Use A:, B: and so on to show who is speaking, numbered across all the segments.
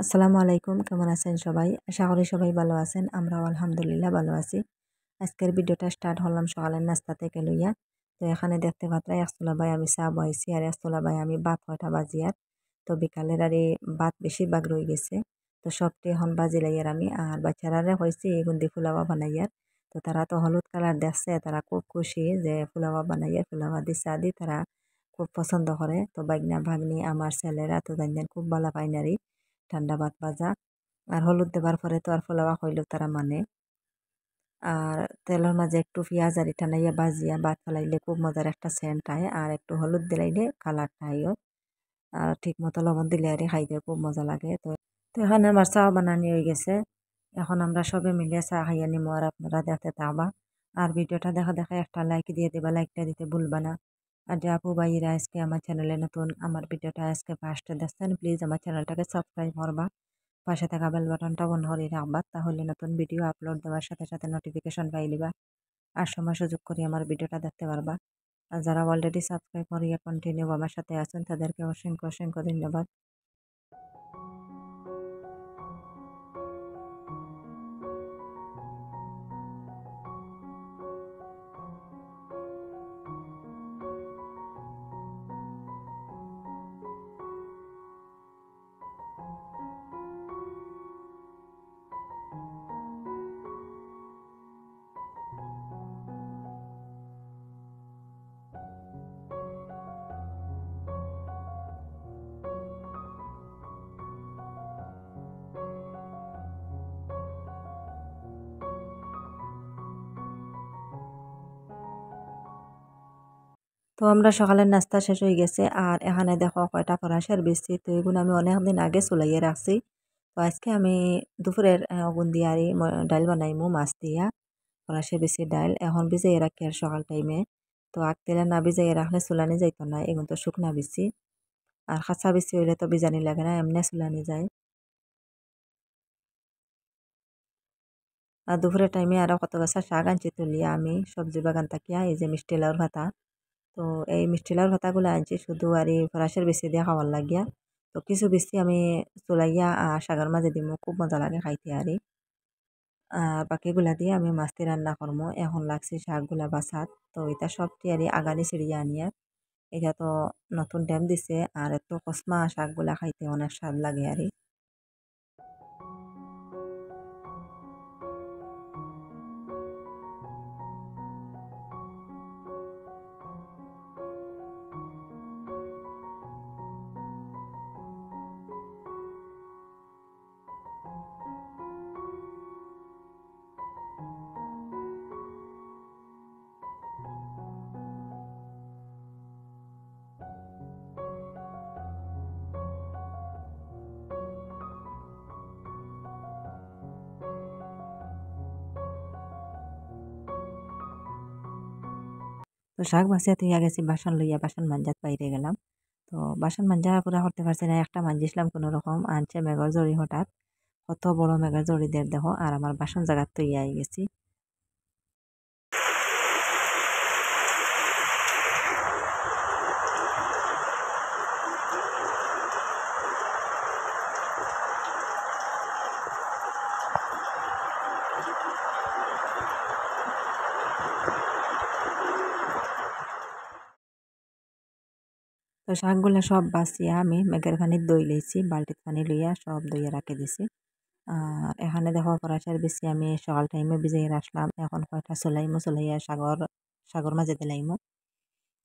A: আসসালামু আলাইকুম, কেমন আছেন সবাই? আশা করি সবাই ভালো আছেন। আমরাও আলহামদুলিল্লাহ ভালো আছি। আজকের ভিডিওটা স্টার্ট হলাম সকালের নাস্তা থেকে লইয়া। তো এখানে দেখতে পাত্রাই একতলা ভাই আমি চা বহাইছি আর একতলা ভাই আমি ভাত কয়টা বাজি আর। তো বিকালের আর এই ভাত বেশিরভাগ রয়ে গেছে। তো সবটি এখন বাজি লাইয়ার আমি আর বাচ্চারারে হয়েছি এগুন দি ফুলাওয়া বানাইয়ার। তো তারা তো হলুদ কালার দেখছে, তারা খুব খুশি যে ফুলাওয়া বানাইয়ার, ফুলাওয়া দি চা দি তারা খুব পছন্দ করে। তো বাইগনা ভাগ্নি আমার ছেলেরা তো জানেন খুব ভালো পায় নারী ঠান্ডা ভাত ভাজা আর হলুদ দেবার পরে তো আর ফোলাওয়া হইলেও তারা মানে। আর তেলের মাঝে একটু পেঁয়াজ আর এটা নাইয়া ভাজিয়া ভাত ফেলাইলে খুব মজার একটা সেন্ট আয় আর একটু হলুদ দিলাইলে কালারটা আইও। আর ঠিক মতো লবণ দিলে আর খাইতে খুব মজা লাগে। তো এখানে আমার চা বানানি হয়ে গেছে। এখন আমরা সবে মিলে চা খাইয়া নিমো আর আপনারা দেখতে থাকবা। আর ভিডিওটা দেখা দেখা একটা লাইক দিয়ে দিবা, লাইকটা দিতে ভুলবা না। আর যে আপু ভাইরা আজকে আমার চ্যানেলে নতুন, আমার ভিডিওটা আজকে ফার্স্টে দেখছেন, প্লিজ আমার চ্যানেলটাকে সাবস্ক্রাইব করবা, পাশে থাকা বেল বাটনটা অন করে রাখবা, তাহলে নতুন ভিডিও আপলোড দেওয়ার সাথে সাথে নোটিফিকেশন পাই লিবা আর সময় সুযোগ করে আমার ভিডিওটা দেখতে পারবা। আর যারা অলরেডি সাবস্ক্রাইব করিয়া কন্টিনিউ আমার সাথে আছেন তাদেরকে অসংখ্য অসংখ্য ধন্যবাদ। তো আমরা সকালের নাস্তা শেষ হয়ে গেছে আর এখানে দেখো কয়টা ফরাসের বেশি, তো এগুলো আমি অনেকদিন আগে চুলাইয়ে রাখছি। তো আজকে আমি দুপুরের আগুন দিয়ে আর ডাইল বানাইমু মাছ দিয়া, ফরাসে বেশি ডাইল এখন ভিজাইয়ে রাখি আর সকাল টাইমে। তো আগ তেলে না ভিজাইয়ে রাখলে চুলানি যাইতো না, এগুলো তো শুকনা বেশি আর খাঁচা বেশি হইলে তো বিজানি লাগে না, এমনি চুলানি যায়। আর দুপুরের টাইমে আরও কত গাছা শাক আনছি তুলিয়া আমি সবজি বাগান থাকিয়া, এই যে মিষ্টি লাউর ভাতা। তো এই মিষ্টি লাউর ভাতাগুলো আনছি শুধু আর এই ফরাসের বেশি দিয়ে খাওয়ার লাগিয়া। তো কিছু বেশি আমি চুলাইয়া শাকের মাঝে দিমু, খুব মজা লাগে খাইতে আরই। আর বাকিগুলা দিয়ে আমি মাছটি রান্না করবো। এখন লাগছে শাকগুলা বাসাত, তো এটা সবটি আরই আগানি ছিড়িয়া আনিয়া। এটা তো নতুন ড্যাম দিছে আর এত কসমা শাকগুলা খাইতে অনেক স্বাদ লাগে আরই। তো শাক ভাজিয়া তুইয়া গেছি বাসন লইয়া, বাসন মাঞ্জাত বাইরে গেলাম। তো বাসন মাঞ্জা পুরা করতে পারছি না, একটা মাঞ্জিছিলাম কোনো রকম, আনছে মেঘর জড়ি হঠাৎ, কত বড় মেঘর জড়িদের দেখো আর আমার বাসন জায়গার তো আই গেছি। তো শাকগুলা সব বাছিয়া আমি মেঘের পানির দই লইছি, বালতিত পানি লইয়া সব দইয়া রাখি দিছি। আর এখানে দেখো ফরাসের বেশি আমি সকাল টাইমে ভিজাইয়া রাখলাম, এখন কয়টা চলাইমো, চলাইয়া সাগর মাঝে দিলাইমো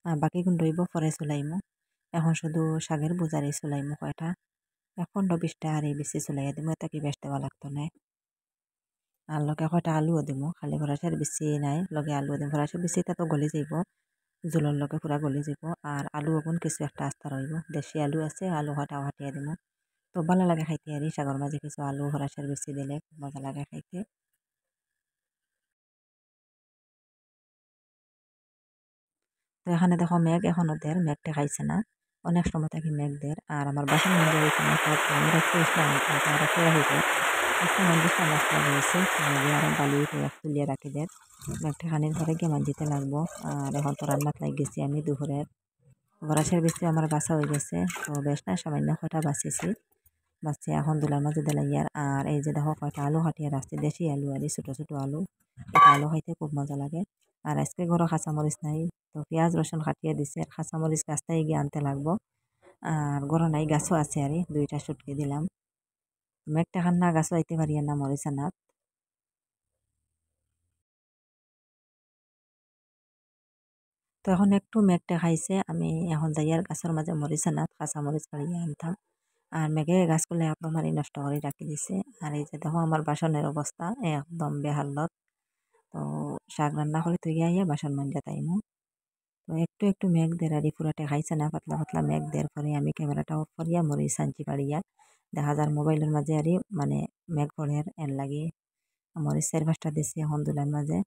A: আর বাকি গুণ রইব পরে চলাইমো। এখন শুধু শাকের বুজারি চলাইমো কয়টা, এখন 15-20টা আর এই বেশি চলাইয়া দিমো, এটা কি বেশ দেওয়া লাগতো না। আর লগে কয়টা আলুও দিমো, খালি ফরাসের বেশি নাই, লগে আলু দিম, ফরাসের বেশিটা তো গলি যাইব, জোলের লগে পুরা গলি যাব। আর আলু এখন কিছু একটা আস্তা রইব, দেশি আলু আছে, আলু হটাও হাটিয়া দিমো। তো ভালো লাগে খাইতে আর শাকের মাঝে কিছু আলু ফরাসের বেশি দিলে খুব মজা লাগে খাইতে। তো এখানে দেখো মেঘ এখনো দের, মেঘ দেখাইছে না, অনেক সময় থাকি মেঘ দের। আর আমার বাসন মধ্যে হয়েছে না, সব আমি রেখে ইসলাম রেখে হইব একটা মঞ্জিসটা নষ্ট হয়েছে, আর বালি তুলিয়ে রাখি দের, মেঘটা খানির ঘরে গিয়ে মাঞ্জিতে লাগবো। আর এখন তো রান্নাত লাগ গেছি আমি দুপুরের, বরাসের বেশি আমার বাসা হয়ে গেছে, তো বেশ না সামান্য কটা বাঁচিছি। বাচ্চা এখন দুলার মাঝে দিলাইয়ার। আর এই যে দেখো কয়টা আলু কাটিয়ে রাখছি, দেশি আলু আর ছোট ছোট আলু। এটা আলু খাইতে খুব মজা লাগে। আর আজকে ঘরে কাঁচামরিচ নাই, তো পেঁয়াজ রসুন কাটিয়ে দিছে। আর কাঁচামরিচ গাছটাই গিয়ে আনতে লাগবো। আর ঘরে নাই, গাছও আছে আর দুইটা শুটকি দিলাম। মেঘটা খান্না গাছও আইতে পারি না মরিচ আনাত। তো এখন একটু মেঘটা খাইছে, আমি এখন যাই আর গাছের মাঝে মরিচ আনাত কাঁচা মরিচ কাড়িয়ে আনতাম। আর মেঘে গাছগুলো একদম হারি নষ্ট করে রাখি দিছে। আর এই যে দেখো আমার বাসনের অবস্থা একদম বেহালত। তো শাক রান্না করে তুই আইয়া বাসন মাঞ্জা তাইমু। তো একটু একটু মেঘ দের আর পুরাটা খাইছে না, পাতলা পাতলা মেঘ দের পরে আমি ক্যামেরাটা অফ করিয়া মরিচ আনছি পাড়িয়া। দেখা যার মোবাইলের মাঝে মানে মেঘ পড়ে এর লাগে মরিচ 4-5টা দিছি এখন দুলার মাঝে।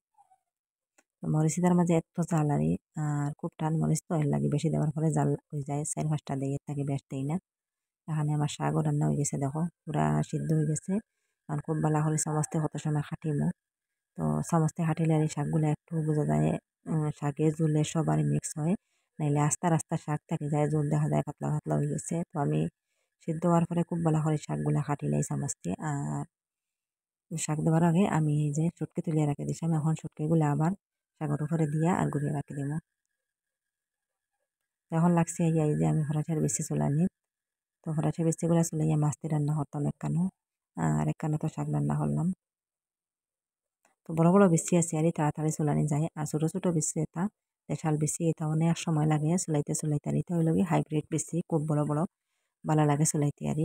A: মরিচিটার মাঝে এত জাল আর খুব টান মরিচ তো এর লাগে বেশি দেওয়ার পরে জাল হয়ে যায়। 4-5টা দিয়ে এর থেকে বেশ দেই না। এখানে আমার শাকও রান্না হয়ে গেছে, দেখো পুরা সিদ্ধ হয়ে গেছে। আর খুব ভালো করে সমস্ত কত সময় খাটিমু। তো সমস্ত খাটিলে আর এই শাকগুলো একটু বোঝা যায় শাকে জুলে সবারই মিক্স হয়। নাইলে আস্তা রাস্তা শাক থাকে যায়, জল দেখা যায় পাতলা পাতলা হয়ে গেছে। তো আমি সিদ্ধ হওয়ার পরে খুব ভালো করে শাকগুলা খাটিলাই সমস্ত। আর শাক দেওয়ার আগে আমি এই যে চটকে তুলিয়ে রাখি দিছিলাম, এখন চটকেগুলো আবার শাকের উপরে দিয়া আর ঘুরিয়ে রাখি দিব। এখন লাগছে এই যে আমি ফরাসের বেশি চুলানি। তো ফরাসের বেশিগুলো চুলাইয়া মাছ দিয়ে রান্না করতাম একখানো। আর একখানো তো শাক রান্না করলাম। তো বড় বড় বেশি আছে আর তাড়াতাড়ি চুলানি যায়। আর ছোটো ছোটো বেশি এটা দেশাল বেশি, এটা অনেক সময় লাগে চুলাইতে চুলাইতে। আর এটা হইল কি হাইব্রিড বেশি, খুব বড় বড় ভালো লাগে চুলাইতে আর।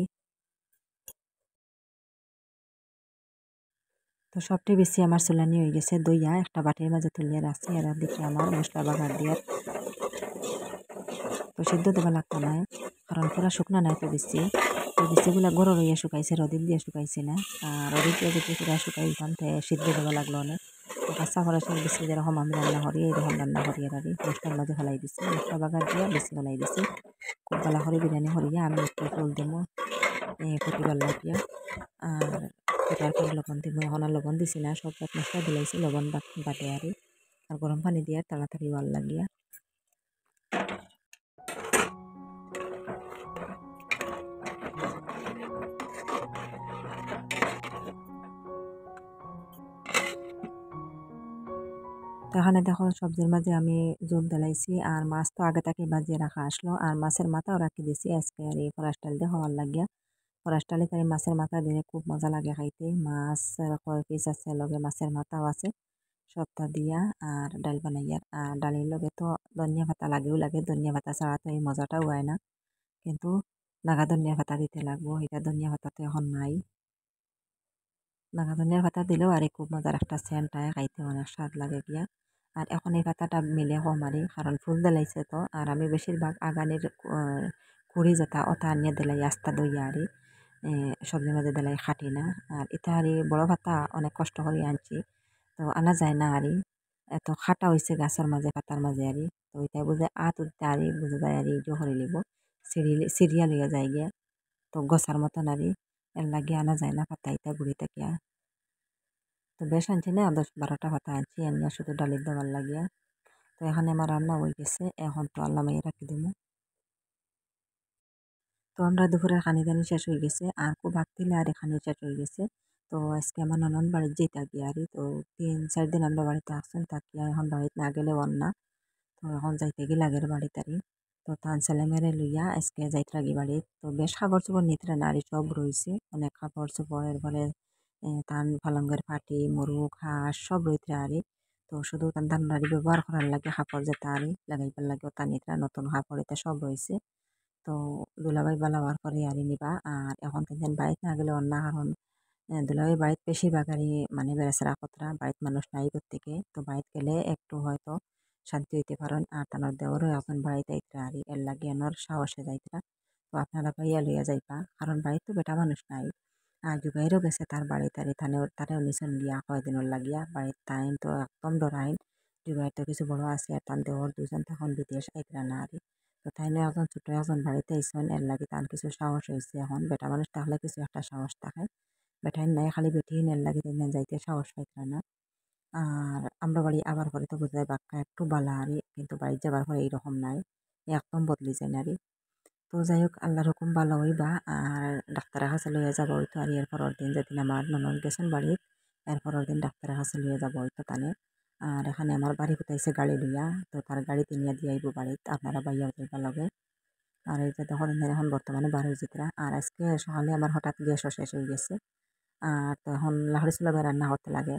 A: তো সবটি বেশি আমার চুলানি হয়ে গেছে, দইয়া একটা বাটির মাঝে তুলিয়ে রাখছি। আর দিকে আমার মশলা বাগার দিয়ে তো সিদ্ধ দেওয়া লাগতো না, কারণ পুরা শুকনা নাই তো বেশি। তো বেশিগুলা গরম হইয়া শুকাইছে, রোদিন দিয়ে শুকাইছে না। আর রোদিন দিয়ে যদি পুরা শুকাই দিতাম তে সিদ্ধ দেওয়া লাগলো অনেক। তো কাঁচা খরচের বেশি যেরকম আমি রান্না করি এরকম রান্না করি। আর মশলার মাঝে ফেলাই দিছি, মশলা বাগার দিয়ে বেশি ফেলাই দিছি। খুব ভালো করে বিরিয়ানি করিয়া আমি একটু ফুল দেবো প্রতিবার লাগিয়া। আর এটার পরে লবণ দিব, এখন আর লবণ দিছি না, সব মশলা দিলাইছি লবণ বাটে আর গরম পানি দিয়ে তাড়াতাড়ি ওয়াল লাগিয়া। তো এখানে দেখো সবজির মাঝে আমি জোল দিলাইছি। আর মাছ তো আগে থেকে বাজিয়ে রাখা আসলো, আর মাছের মাথাও রাখি দিছি আজকে আর এই ফরাস ডাল দিয়ে হওয়ার লাগিয়া। ফরাস ডালে তাই মাছের মাথা দিলে খুব মজা লাগে খাইতে। মাছ কয় পিস আছে, লগে মাছের মাথাও আছে, সবটা দিয়া আর ডাল বানাইয়ার। আর ডালের লগে তো ধনিয়া পাতা লাগেও লাগে, ধনিয়া পাতা ছাড়া তো এই মজাটাও হয় না। কিন্তু নাগা ধনিয়া পাতা দিতে লাগবো, এটা ধনিয়া পাতা তো এখন নাই। নাগা ধনিয়ার পাতা দিলেও আর খুব মজার একটা সেন্ট হয়, খাইতে অনেক স্বাদ লাগে গিয়া। আর এখন এই পাতাটা মিলে কম কারণ ফুল দিলাইছে তো। আর আমি বেশিরভাগ আগানির কুড়ি যেটা ওটা আনিয়ে দিলাই আস্তা দইয়া সবজির মাঝে দিলাই খাটি না। আর এটা বড় পাতা অনেক কষ্ট করে আনছি, তো আনা যায় না এত খাটা হয়েছে গাছের মাঝে পাতার মাঝে তো এটা বুঝে আত উঠতে বুঝে যায় ইয়ে করে লিব সিরিয়াল হয়ে যায় গিয়া। তো গছার মতন এর লাগে আনা যায় না পাতা এটা গুড়ি থেকে। তো বেশ আনছি না, 10-12টা পাতা আনছি, আনিয়া শুধু ডালির দেওয়ার লাগিয়া। তো এখানে আমার রান্না হয়ে গেছে, এখন তো আল্লাহ মাইয়া রাখি দিব। তো আমরা দুপুরের খানি দানি শেষ হয়ে গেছে, আর খুব ভাত দিলে আর এখানে শেষ হয়ে গেছে। তো আজকে আমার ননদ বাড়ির যেতে গিয়ে তো 3-4 দিন আমরা বাড়িতে আসছেন তাকিয়া, এখন বাড়িতে না গেলে না। তো এখন যাইতে গেলে আগের বাড়িতে তো তান ছেলে মেরে লইয়া আজকে যাইতে লাগি বাড়ি। তো বেশ কাপড় চোপড় নিতে নারী সব রয়েছে, অনেক কাপড় চোপড় এরপরে তান পালঙ্গের পাটি মুরুখ হাঁস সব রইতে তো শুধু তান নারী ব্যবহার করার লাগে কাপড় যেটা লাগাইবার লাগে ওটা নিতে নতুন কাপড় এটা সব রয়েছে। তো দুলাভাই বালা হওয়ার পরে নিবা। আর এখন তিন বাড়িতে না গেলে অন্য, কারণ দুলাভাই বাড়িতে বেশিরভাগ মানে বেড়াচেরা কতরা বাড়িতে মানুষ নাই থেকে। তো বাড়িতে গেলে একটু হয়তো শান্তি হইতে পারেন। আর তানোর দেওয়ারও এখন বাড়িতে আইতরা এর লাগে এনর সাহসে যাইতরা। তো আপনারা ভাইয়া লইয়া যাইবা, কারণ বাড়িতে তো বেটা মানুষ নাই। আর জুগাইরও গেছে তার বাড়িতে তারেও নিছেন গিয়া কয়দিনের লাগিয়া বাড়ির টাইম তো একদম ডরাইন। জুগাইর তো কিছু বড় আছে আর তার দেওয়ার দুজন তখন বিদেশ আইতরা না তো তাই নিয়ে এখন ছোট এখন বাড়িতে আইসেন এর লাগে তার কিছু সাহস হয়েছে। এখন বেটা মানুষ তাহলে কিছু একটা সাহস থাকে, বেটাই নাই খালি বেটি এর লাগে তিনজন যাইতে সাহস পাইতরা না। আর আমরা বাড়ি আবার পরে তো বোঝায় বাক্কা একটু বালা কিন্তু বাড়ি যাবার পরে এইরকম নাই, একদম বদলি যায় নারী। তো যাই হোক আল্লাহর হুকুম ভালো হইবা আর ডাক্তারের কাছে লইয়া যাবো হইতো আর এর পরের দিন যেদিন আমার ননদ গেছেন বাড়িত এর পরের দিন ডাক্তারের কাছে লইয়া যাবো হইতো তানে আর এখানে আমার বাড়ি কোথাইছে গাড়ি লইয়া তো তার গাড়িতে নিয়ে দিয়ে আইব বাড়িত আপনারা বাইয়া যাইবা লগে আর এই যে দেখুন এখন বর্তমানে 12 আর আজকে সকালে আমার হঠাৎ গ্যাসও শেষ হয়ে গেছে আর তখন লাহড়ি চুলা রান্না করতে লাগে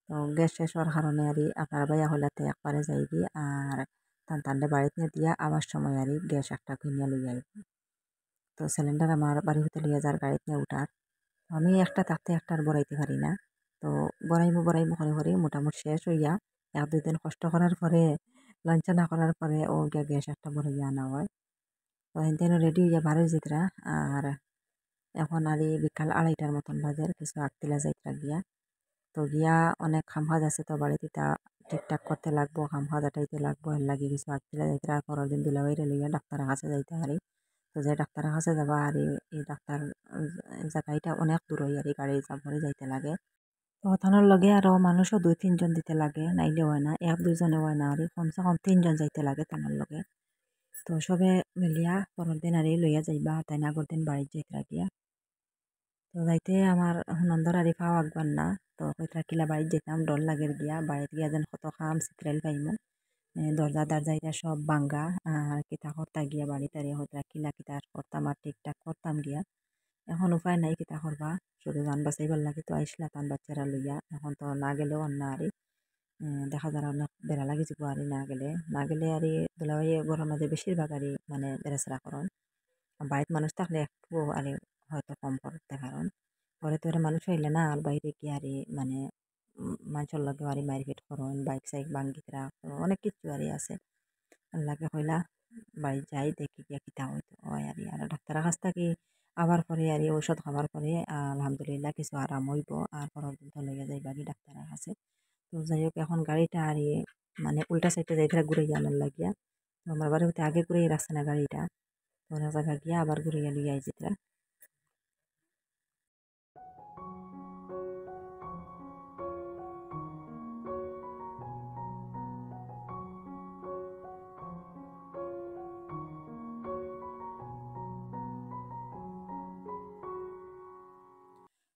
A: তো গ্যাস শেষ হওয়ার কারণে আর আপনার ভাইয়া হইলাতে একবারে যাইবি আর তান্ডে বাড়িতে নিয়ে দিয়া আবার সময় আর গ্যাস একটা কিনিয়া লইয়া আইব তো সিলিন্ডার আমার বাড়ি হতে লইয়া যার গাড়িতে নিয়ে উঠার আমি একটা থাকতে একটা আর বড়াইতে পারি না তো বড়াইবো করে করে মোটামুটি শেষ হইয়া 1-2 দিন কষ্ট করার পরে লাঞ্ছনা করার পরে ও গ্যাস একটা বড়াইয়া আনা হয় তো এনতেন রেডি হইয়া বারোই যেতরা আর এখন আর বিকাল 2:30টার মতন বাজে কিছু আগতিলা যাইতরা গিয়া তো গিয়া অনেক কাম কাজ আছে তো বাড়িতে তা ঠিকঠাক করতে লাগবো কাম কাজ আটাইতে লাগবো এর লাগে কিছু আগতিলা যাইতরা আর পরের দিন দুলাভাইরে লইয়া ডাক্তারের কাছে যাইতে পারি তো যে ডাক্তারের কাছে যাবা আর এই ডাক্তার জায়গাটা অনেক দূর হই আর গাড়ি যাবরে যাইতে লাগে তো থানোর লগে আরো মানুষও 2-3 জন দিতে লাগে নাইলে হয় না 1-2 জনে হয় না আর কমসে কম 3 জন যাইতে লাগে থানোর লগে তো সবে মিলিয়া পরের দিন আর লইয়া যাইবা তাই না আগর দিন বাড়ির যাইতে গিয়া তো যাইতে আমার নন্দর আরি খাওয়া আগবার না তো কইতরা কিলা বাড়িত যেতাম ডর লাগের গিয়া বাড়িতে গিয়া যেন কত খাম সিক্রেল পাইমু দরজা দরজাইটা সব বাঙ্গা আর কিতা করতা গিয়া বাড়িতে আর হইতরা কিলা কিতা করতাম আর ঠিকঠাক করতাম গিয়া এখন উপায় নাই কিতা করবা শুধু গান বাঁচাইবার লাগে তো আইসলা তান বাচ্চারা লইয়া এখন তো না গেলেও অন্য আরি দেখা যায় অনেক বেড়া লাগে যাব আরি না গেলে আরি দুলাভাই ঘরের মাঝে বেশিরভাগ আরি মানে বেড়াচেরা করেন বাড়িতে মানুষ থাকলে একটু আরে হয়তো কম করতে কারণ ঘরে তো এরা মানুষ হইলে না আর বাইরে কি আরে মানে মানুষের লগে আরে মারপিট করন বাইক সাইক ভাঙ্গিতরা অনেক কিছু আরে আছে লাগে হইলা বাড়ি যাই দেখি গিয়া কিতা হইতো হয় আর ডাক্তারের কাছ থেকে আবার পরে আর ঔষধ খাবার পরে আলহামদুলিল্লাহ কিছু আরাম হইব আর পরের দিন তো লইয়া যাইবা কি ডাক্তারের কাছে তো যাই হোক এখন গাড়িটা আর মানে উল্টা সাইডে যাইতে ঘুরে আনার লাগিয়া তো আমার বাড়ি হতে আগে ঘুরে রাখছে না গাড়িটা তো অনেক জায়গা গিয়া আবার ঘুরে লইয়া আইছিলা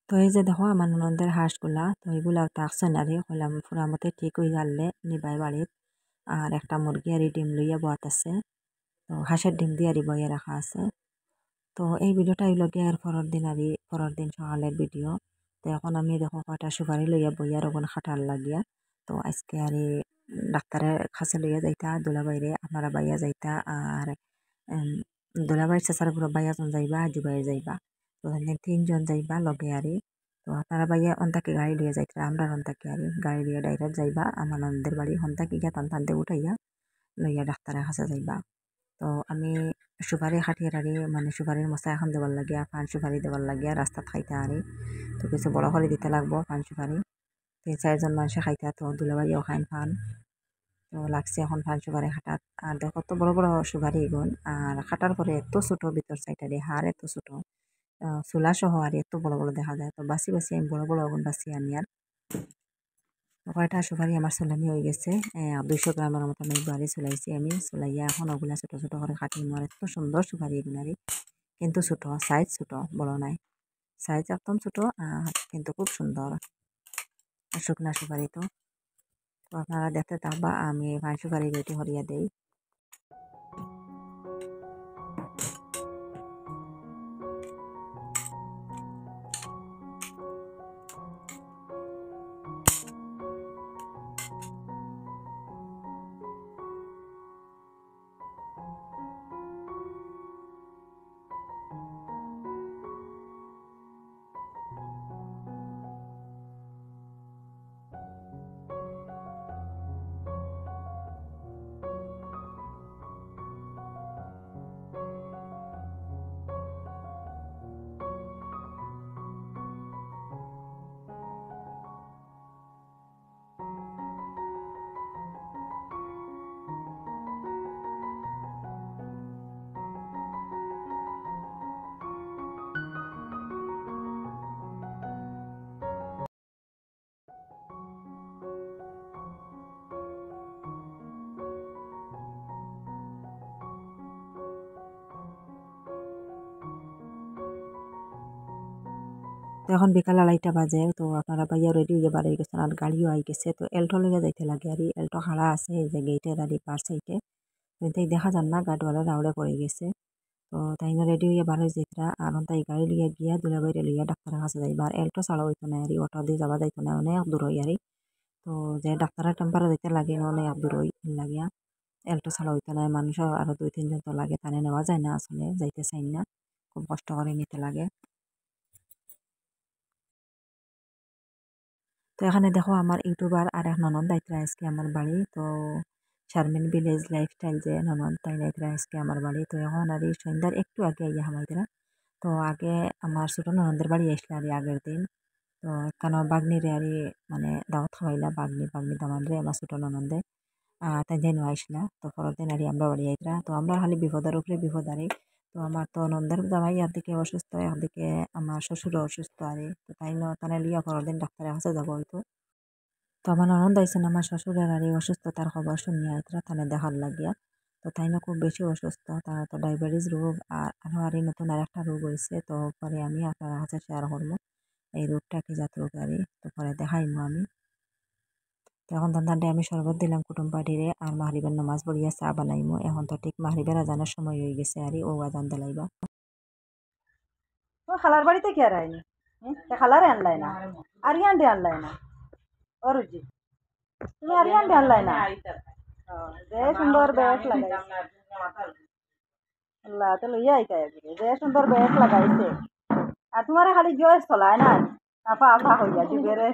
A: তো এই যে দেখো আমার ননদের হাঁসগুলা তো এগুলা থাকছে না রে হইলাম পুরা মতে ঠিক হয়ে জানলে নিবাই বাড়িত আর একটা মুরগি আর ডিম লইয়া বয়াত আছে তো হাঁসের ডিম দিয়ে আর বইয়া রাখা আছে তো এই ভিডিওটা হইল গিয়ে আর পরের দিন সকালের ভিডিও তো এখন আমি দেখো কয়টা সুপারি লইয়া বইয়া রকম খাটার লাগিয়া তো আজকে আর ডাক্তারের কাছে লইয়া যাইতা দুলাবাইরে আপনারা বাইয়া যাইতা আর দুলাবাইর চেঁচার পুরো বাইয়াজন যাইবা জুবাই যাইবা তো 3 জন যাইবা লগে আরি তো আপনারা বাইয়া অন্তাকে গাড়ি লিয়ে যাইতা আমরা অন্তাকে আরি গাড়ি লিয়ে ডাইরেক্ট যাইবা আমার নন্দের বাড়ি হন্তাকে গিয়া টানতে উঠাইয়া লইয়া ডাক্তারের কাছে যাইবা তো আমি সুপারি খাটিয়ে আরি মানে সুপারির মশা এখন দেবার লাগিয়া পান সুপারি দেবার লাগিয়া রাস্তাত খাইতা আরি তো কিছু বড় করে দিতে লাগবো পান সুপারি 3-4 জন মানুষে খাইতা তো দুলাবাইও খাইন পান তো লাগছে এখন পান সুপারি খাটাত আর দেখো তো বড় বড় সুপারি এগুন আর খাটার পরে এত ছোট ভিতর সাইডে হার এত ছোট চুলা সহ আর এত বড় বড় দেখা যায় তো বাসি বাসি আমি বড় বড় আগুন বাসি আনি আর কয়টা সুপারি আমার চুলানি হয়ে গেছে 200 গ্রামের মতন এই বাড়ি চুলাইছি আমি চুলাইয়া এখন ওগুলা ছোট ছোট করে কাটি আর এত সুন্দর সুপারি এগুলারি কিন্তু ছোট সাইজ ছোট বড় নাই সাইজ একদম ছোট কিন্তু খুব সুন্দর শুকনা সুপারি তো আপনারা দেখতে থাকবা আমি পান সুপারি রেডি হরিয়া দেই তো এখন বিকাল 2:30 বাজে। তো আপনারা ভাইয়া রেডি হয়ে বার হয়ে গেছেন আর গাড়িও আই গেছে। তো এল্টো লইয়া যাইতে লাগে আর এল্টো খাড়া আছে এই যে গেটের আর পার সাইডে। কিন্তু দেখা যান না গাড়িওয়ালা রাউড়ে পড়ে গেছে। তো তাই না রেডি হইয়া বার হয়ে যেতরা আর তাই গাড়ি লইয়া গিয়া দুলাবাইরে লইয়া ডাক্তারের কাছে যাইবা আর এল্টো ছাড়া হইতো না আর অটো দিয়ে যাওয়া যাইতো না অনেক দূর হই আর তো যে ডাক্তারের টেম্পারে যাইতে লাগে অনেক দূর হই লাগিয়া এল্টো ছাড়া হইতো না মানুষ আরো 2-3 জন তো লাগে তানে নেওয়া যায় না আসলে যাইতে চাই না খুব কষ্ট করে নিতে লাগে। তো এখানে দেখো আমার ইউটিউবার আর এক ননদ দায়িত্রা আজকে আমার বাড়ি। তো শারমিন ভিলেজ লাইফস্টাইল যে ননদ তাই দায়িত্রা আজকে আমার বাড়ি। তো এখন আর এই সন্ধ্যার একটু আগে আইয়া হামাইতরা। তো আগে আমার ছোট ননদের বাড়ি আসলে আর আগের দিন। তো কেন বাগনিরে আর মানে দাওয়াত খাওয়াইলা বাগনি দামানরে আমার ছোট ননদে তাই দিন আইসলা। তো পরের দিন আর আমরা বাড়ি আইতরা। তো আমরা খালি বিপদের উপরে বিপদ আরে। তো আমার তো নন্দের জামাই একদিকে অসুস্থ একদিকে আমার শ্বশুরও অসুস্থ আরে। তো তাই তানে লিয়া পরের দিন ডাক্তারের কাছে যাব হয়তো। তো আমার ননদ আইসেন আমার শ্বশুরের আর এই অসুস্থতার খবর শুনিয়া আইতরা তানে দেখার লাগিয়া। তো তাই না খুব বেশি অসুস্থ তারা তো ডায়াবেটিস রোগ আর আরও আর এই নতুন আর একটা রোগ হয়েছে। তো পরে আমি আপনার কাছে শেয়ার করবো এই রোগটা কি জাত রোগ আর তো পরে দেখাইমু আমি। তো এখন দান্দানটা আমি শরবত দিলাম কুটুম পার্টিরে আর মাহরিবের নামাজ পড়িয়া চা বানাইমু। এখন তো ঠিক মাহরিবের আজানের সময় হয়ে গেছে আর ও আজান দিলাইবা।
B: তো খালার বাড়িতে কি আর আইনি খালারে আনলাই না আরিয়ানডে আনলাই না অরুজি তুমি আরিয়ানডে আনলাই না যে সুন্দর ব্যাট লাগাইছে আল্লাহ তো লইয়া আইতা যে সুন্দর ব্যাট লাগাইছে আর তোমার খালি জয় চলায় না আফা আফা হইয়া যুগেরে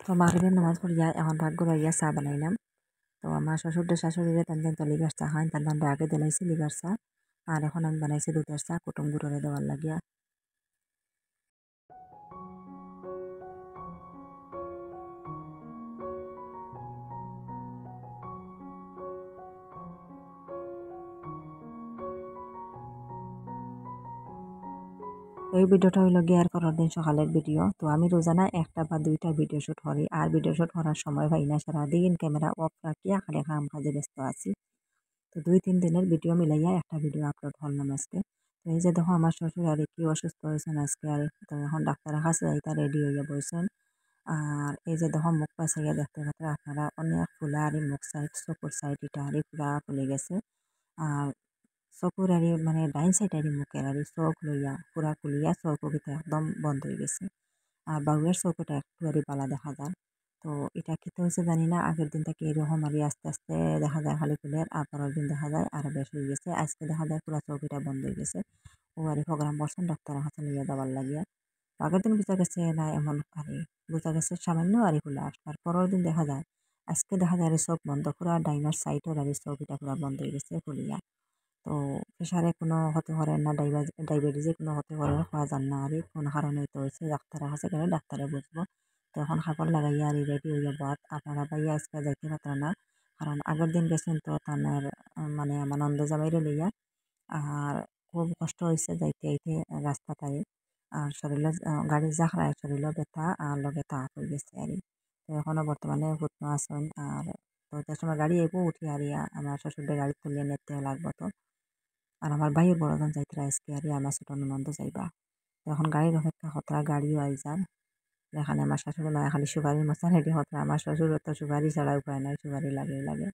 A: তো মাগরিবের নামাজ পড়িয়া এখন ভাগ ঘুরাইয়া চা বানাইলাম। তো আমার শ্বশুরটা শাশুড়িরে টান তো লিভার চা খান টান আগে দিলাইছি লিভার চা আর এখন আমি বানাইছি দুধের চা কুটুম গুড়রে দেওয়ার লাগিয়া। এই ভিডিওটা হইল গিয়ার পরের দিন সকালের ভিডিও। তো আমি রোজানা একটা বা দুইটা ভিডিও শুট করি আর ভিডিও শুট করার সময় পাই না সারাদিন ক্যামেরা অফ রাখিয়া খালি কাম কাজে ব্যস্ত আছি। তো 2-3 দিনের ভিডিও মিলাইয়া একটা ভিডিও আপলোড করলাম আজকে। তো এই যে দেখো আমার শ্বশুর আর কি অসুস্থ হয়েছেন আজকে আর তো এখন ডাক্তারের কাছে যাইতা রেডি হইয়া বসেন। আর এই যে দেখো মুখ পাশাইয়া দেখতে পাচ্ছেন আপনারা অনেক ফুলা আর মুখ সাইড চকুর সাইড এটা আর পুরা ফুলে গেছে। আর চকুর আর মানে ডাইন সাইড আর মুখের আর চোখ লইয়া পুরা খুলিয়া চৌকটা একদম বন্ধ হয়ে গেছে। আর বাবুয়ের চৌকটা একটু আর বালা দেখা যায়। তো এটা খেতে হয়েছে জানি না আগের দিন থেকে এরকম আর আস্তে আস্তে দেখা যায় খালি ফুলের আর পরের দিন দেখা যায় আরো বেশ হয়ে গেছে আজকে দেখা যায় পুরা চৌকিটা বন্ধ হয়ে গেছে। ও আর প্রোগ্রাম করছেন ডাক্তারের হাতে লইয়া যাবার লাগিয়া। আগের দিন বোঝা গেছে না এমন আরে বোঝা গেছে সামান্য আরে ফুলা আর পরের দিন দেখা যায় আজকে দেখা যায় আর চোখ বন্ধ পুরা ডাইনার সাইডের আর চৌকিটা পুরা বন্ধ হয়ে গেছে ফুলিয়া। তো প্রেশারে কোনো হতে পারে না ডায়াবেটিসে কোনো হতে পারে হওয়া যান না আর কোন কারণে তো হয়েছে ডাক্তারের কাছে গেলে ডাক্তারে বুঝবো। তো এখন খাবার লাগাইয়া আর রেডি হইয়া বাদ আপনারা ভাইয়া আজকে যাইতে পারতাম না কারণ আগের দিন গেছেন তো তার মানে আমার নন্দ জামাইরে লইয়া আর খুব কষ্ট হয়েছে যাইতে আইতে রাস্তাটায় আর শরীরে গাড়ি জাখরায় শরীরও ব্যথা আর লগে তাপ হয়ে গেছে আর তো এখনো বর্তমানে হুতনো আসেন আর তো তার সময় গাড়ি এবো উঠি আর আমার শ্বশুরদের গাড়ি তুলিয়ে নিতে লাগবো তো আর আমার ভাইয়ের বড়জন যাইতে আজকে আর আমার ছোট ননদ যাইবা। তো এখন গাড়ির অপেক্ষা হতরা গাড়িও আই যান এখানে আমার শাশুড়ি মায়ের খালি সুপারির মশা রেডি হতরা আমার শ্বশুর তো সুপারি ছাড়া উপায় নাই সুপারি লাগে লাগে।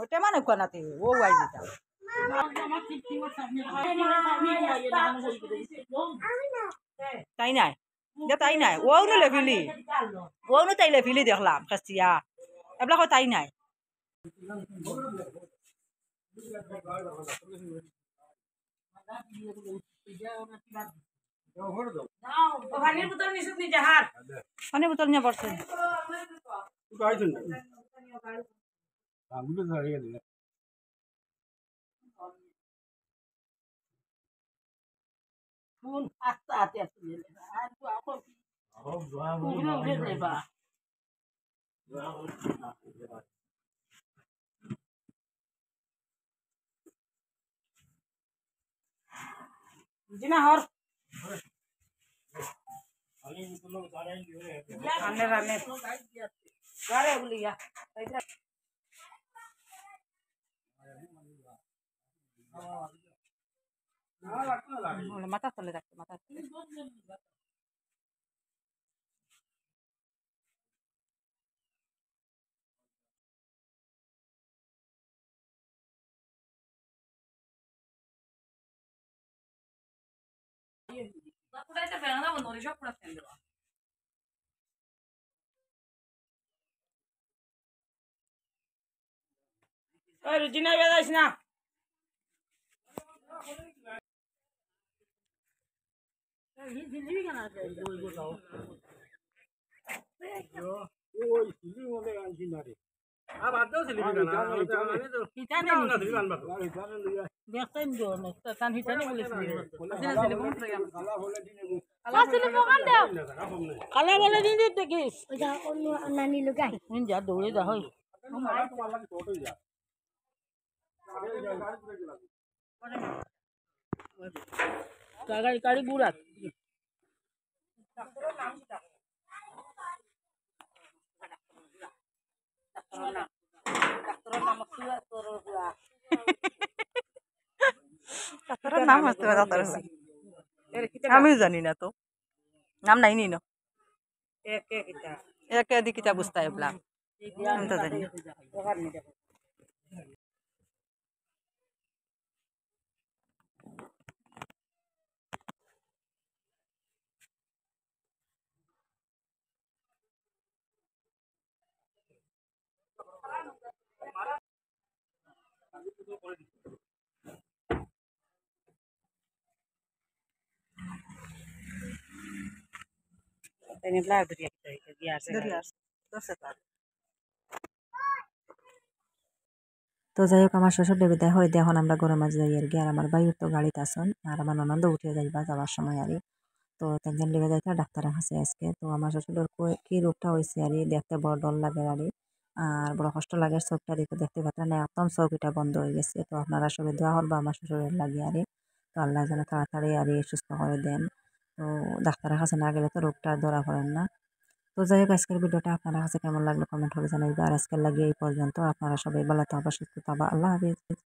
B: ওটা মানে কোনাতে ও আই দিতা তাই নাই তাই নাই ও নলে ফিলি ও নো তাইলে ফিলি দেখলাম কাস্তিয়া এবলা তাই নাই পানির বোতল নিয়ে পড়ছে আস্তে আস্তে আস্তে জিনা হর আনে রানে গারে বলিয়া মাথা তলে রাখতে মাথা ওই রুজিনা বেদাইস না কালা বলে দিন দেখিস
C: নানি লুকাই
B: যা দৌড়ে যা হয় গাড়ি গাড়ি বুড়া
C: ডাক্তারের নাম হচ্ছে আমিও জানি না তো নাম নাই নি একে দিকিটা বুঝতে এবলা আমি তো জানি
A: তো যাই হোক আমার শ্বশুর বিদায় হয়ে দিয়ে এখন আমরা ঘরের মাঝে যাই আর কি আর আমার ভাইয়ের তো গাড়িতে আসুন আর আমার ননন্দ উঠে যাইবা যাওয়ার সময় আর তো তেমন লেগে যাইতে ডাক্তারের কাছে আজকে তো আমার শ্বশুরের কি রোগটা হয়েছে আর দেখতে বড় ডর লাগে আর বড় কষ্ট লাগে চোখটা দিকে দেখতে পাচ্ছেন না একদম চোখটা বন্ধ হয়ে গেছে তো আপনারা সবাই দোয়া করবা আমার শ্বশুরের লাগে তো আল্লাহ যেন তাড়াতাড়ি সুস্থ করে দেন তো ডাক্তারের কাছে না গেলে তো রোগটা ধরা পড়েন না তো যাই হোক আজকের ভিডিওটা আপনার কাছে কেমন লাগলো কমেন্ট করে জানাইবা আর আজকের লাগে এই পর্যন্ত আপনারা সবাই ভালো থাকবা সুস্থ থাকবা আল্লাহ হাফিজ।